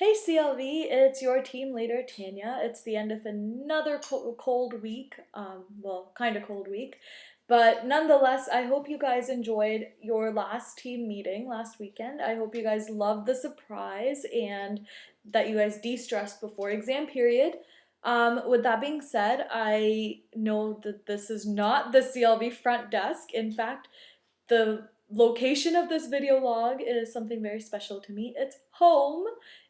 Hey CLV, it's your team leader Tanya. It's the end of another cold week, well, kind of cold week, but nonetheless, I hope you guys enjoyed your last team meeting last weekend. I hope you guys loved the surprise and that you guys de-stressed before exam period. With that being said, I know that this is not the CLV front desk. In fact, the location of this video log is something very special to me. It's home,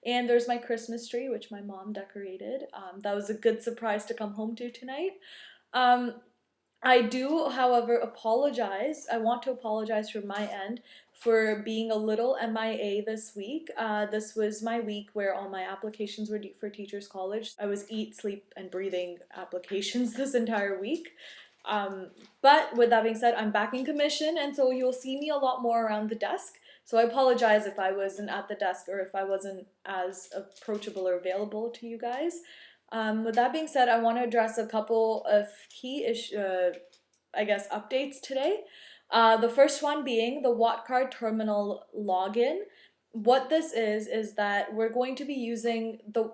and there's my Christmas tree, which my mom decorated. That was a good surprise to come home to tonight. Um, I do, however, apologize. I want to apologize from my end for being a little MIA this week. This was my week where all my applications were due for Teachers College. I was eat, sleep, and breathing applications this entire week. But with that being said, I'm back in commission, and so you'll see me a lot more around the desk. So I apologize if I wasn't at the desk or if I wasn't as approachable or available to you guys. With that being said, I want to address a couple of key updates today. The first one being the WattCard terminal login. What this is that we're going to be using the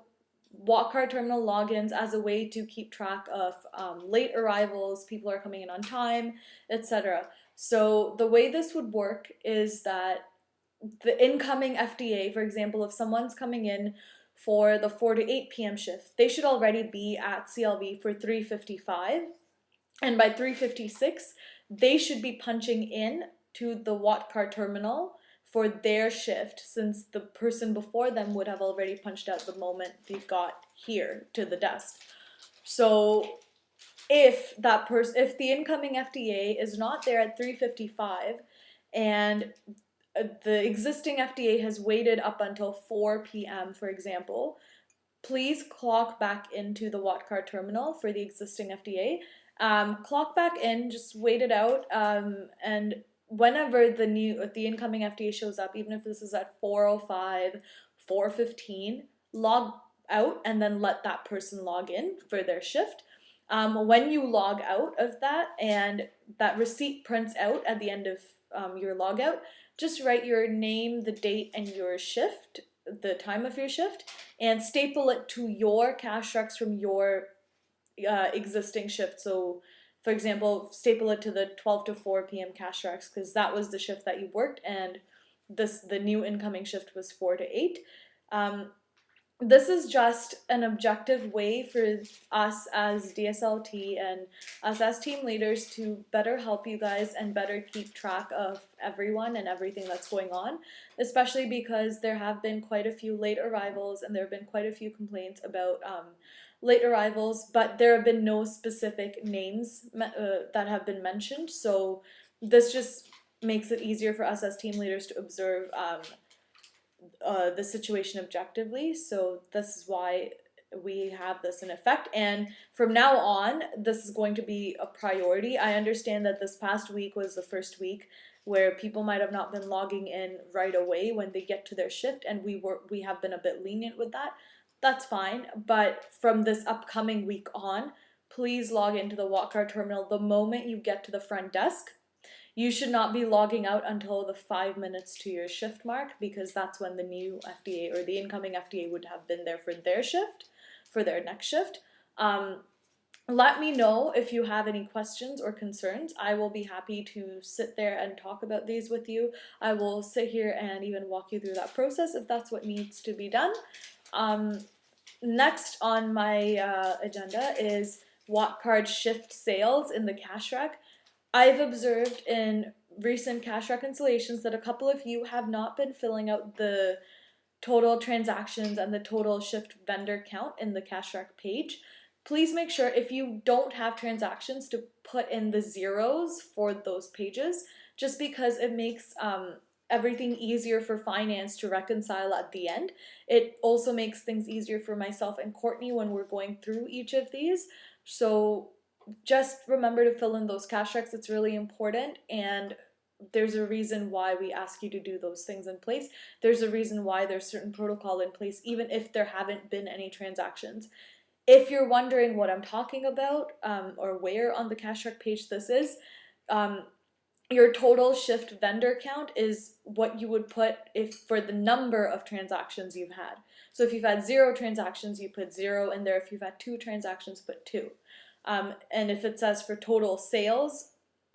WattCard terminal logins as a way to keep track of late arrivals, people are coming in on time, etc. So the way this would work is that the incoming FDA, for example, if someone's coming in for the 4 to 8 p.m. shift, they should already be at CLV for 3:55, and by 3:56, they should be punching in to the WattCard terminal for their shift, since the person before them would have already punched out the moment they got here to the desk. So if the incoming FDA is not there at 3:55 and the existing FDA has waited up until 4 p.m., for example, please clock back into the WattCard terminal for the existing FDA. Clock back in, just wait it out, and whenever the incoming FDA shows up, even if this is at 4:05, 4:15, log out and then let that person log in for their shift. When you log out of that and that receipt prints out at the end of your logout, just write your name, the date, and your shift, the time of your shift, and staple it to your cash recs from your existing shift. So, for example, staple it to the 12 to 4 p.m. cash recs because that was the shift that you worked, and the new incoming shift was 4 to 8. This is just an objective way for us as DSLT and us as team leaders to better help you guys and better keep track of everyone and everything that's going on, especially because there have been quite a few late arrivals and there have been quite a few complaints about late arrivals, but there have been no specific names that have been mentioned. So this just makes it easier for us as team leaders to observe the situation objectively. So this is why we have this in effect, and from now on this is going to be a priority. I understand that this past week was the first week where people might have not been logging in right away when they get to their shift, and we have been a bit lenient with that. That's fine, but from this upcoming week on, please log into the WattCard terminal the moment you get to the front desk. You should not be logging out until the 5 minutes to your shift mark, because that's when the new FDA or the incoming FDA would have been there for their shift, for their next shift. Let me know if you have any questions or concerns. I will be happy to sit there and talk about these with you. I will sit here and even walk you through that process if that's what needs to be done. Next on my agenda is WattCard shift sales in the cash rec. I've observed in recent cash reconciliations that a couple of you have not been filling out the total transactions and the total shift vendor count in the cash rec page. Please make sure, if you don't have transactions, to put in the zeros for those pages, just because it makes everything easier for finance to reconcile at the end. It also makes things easier for myself and Courtney when we're going through each of these. So just remember to fill in those cash recs. It's really important, and there's a reason why we ask you to do those things in place. There's a reason why there's certain protocol in place, even if there haven't been any transactions. If you're wondering what I'm talking about, or where on the cash rec page this is, your total shift vendor count is what you would put if for the number of transactions you've had. So if you've had 0 transactions, you put 0 in there. If you've had 2 transactions, put 2. And if it says for total sales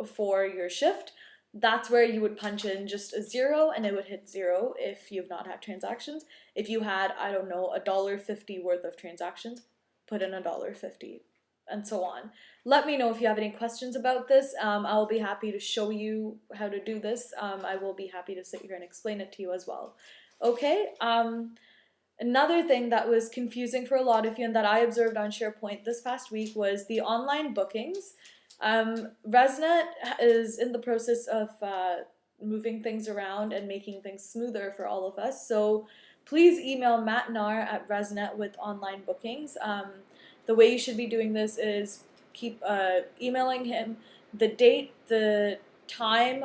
for your shift, that's where you would punch in just a 0 and it would hit 0 if you've not had transactions. If you had, I don't know, $1.50 worth of transactions, put in $1.50, and so on. Let me know if you have any questions about this. I'll be happy to show you how to do this. I will be happy to sit here and explain it to you as well. Okay, another thing that was confusing for a lot of you and that I observed on SharePoint this past week was the online bookings. ResNet is in the process of moving things around and making things smoother for all of us. So please email Matt Nar at ResNet with online bookings. The way you should be doing this is keep emailing him the date, the time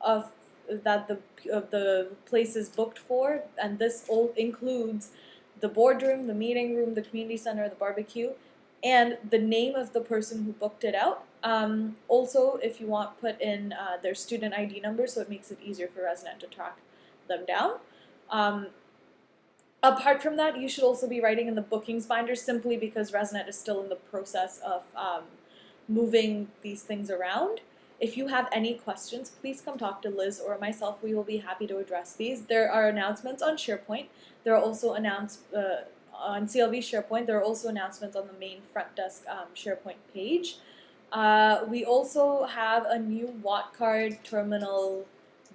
of that the place is booked for, and this all includes the boardroom, the meeting room, the community center, the barbecue, and the name of the person who booked it out. Also, if you want, put in their student ID number so it makes it easier for ResNet to track them down. Apart from that, you should also be writing in the bookings binder simply because ResNet is still in the process of moving these things around. If you have any questions, please come talk to Liz or myself. We will be happy to address these. There are announcements on SharePoint. There are also on CLV SharePoint. There are also announcements on the main front desk SharePoint page. We also have a new WattCard terminal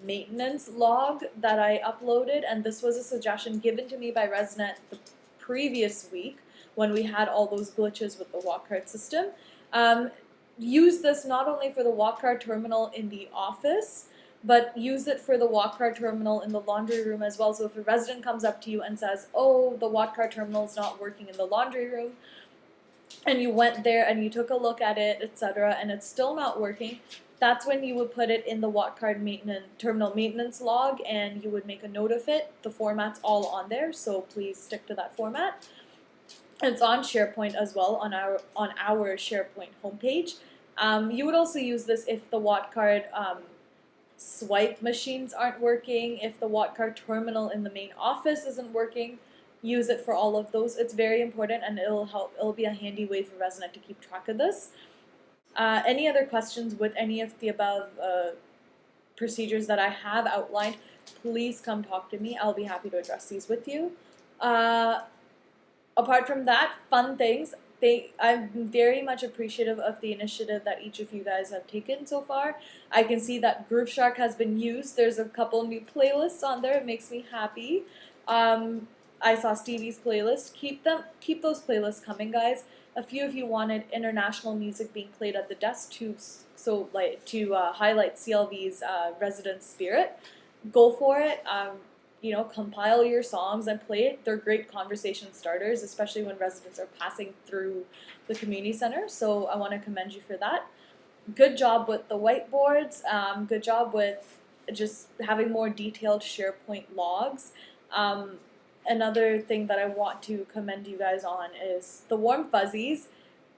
maintenance log that I uploaded, and this was a suggestion given to me by ResNet the previous week when we had all those glitches with the WattCard system. Use this not only for the WattCard terminal in the office, but use it for the WattCard terminal in the laundry room as well. So if a resident comes up to you and says, oh, the WattCard terminal is not working in the laundry room, and you went there and you took a look at it, etc., and it's still not working, that's when you would put it in the WattCard terminal maintenance log, and you would make a note of it. The format's all on there, so please stick to that format. It's on SharePoint as well, on our SharePoint homepage. You would also use this if the WattCard swipe machines aren't working, if the WattCard terminal in the main office isn't working. Use it for all of those. It's very important, and it'll be a handy way for ResNet to keep track of this. Any other questions with any of the above procedures that I have outlined, please come talk to me. I'll be happy to address these with you. Apart from that, fun things. I'm very much appreciative of the initiative that each of you guys have taken so far. I can see that Grooveshark has been used. There's a couple new playlists on there. It makes me happy. I saw Stevie's playlist. Keep those playlists coming, guys. A few of you wanted international music being played at the desk to highlight CLV's resident spirit. Go for it. Compile your songs and play it. They're great conversation starters, especially when residents are passing through the community center. So I want to commend you for that. Good job with the whiteboards. Good job with just having more detailed SharePoint logs. Another thing that I want to commend you guys on is the warm fuzzies.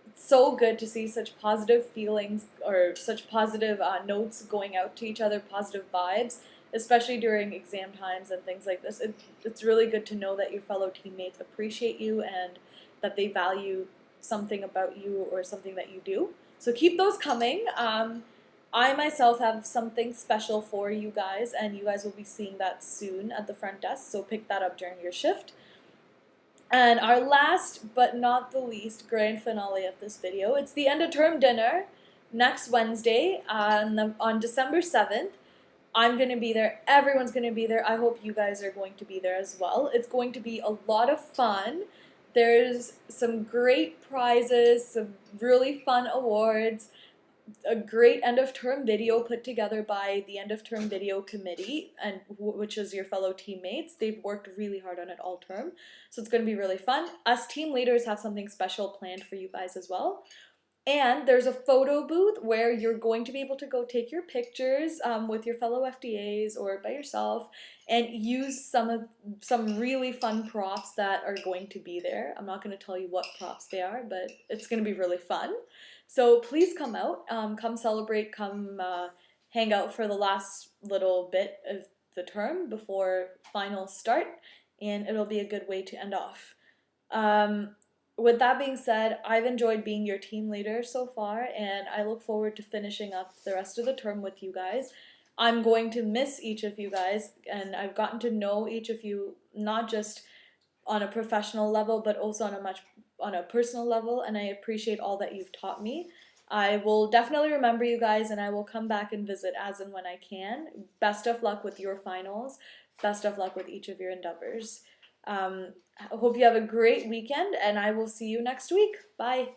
It's so good to see such positive feelings or such positive notes going out to each other, positive vibes, especially during exam times and things like this. It's really good to know that your fellow teammates appreciate you and that they value something about you or something that you do. So keep those coming. I myself have something special for you guys, and you guys will be seeing that soon at the front desk, so pick that up during your shift. And our last but not the least grand finale of this video, it's the end of term dinner next Wednesday on December 7th. I'm going to be there. Everyone's going to be there. I hope you guys are going to be there as well. It's going to be a lot of fun. There's some great prizes, some really fun awards, a great end of term video put together by the end of term video committee, and which is your fellow teammates. They've worked really hard on it all term, so it's going to be really fun. Us team leaders have something special planned for you guys as well. And there's a photo booth where you're going to be able to go take your pictures with your fellow FDAs or by yourself, and use some really fun props that are going to be there. I'm not going to tell you what props they are, but it's going to be really fun. So please come out, come celebrate, come hang out for the last little bit of the term before finals start, and it'll be a good way to end off. Um, with that being said, I've enjoyed being your team leader so far, and I look forward to finishing up the rest of the term with you guys. I'm going to miss each of you guys, and I've gotten to know each of you not just on a professional level, but also on a personal level, and I appreciate all that you've taught me. I will definitely remember you guys, and I will come back and visit as and when I can. Best of luck with your finals. Best of luck with each of your endeavors. I hope you have a great weekend, and I will see you next week. Bye.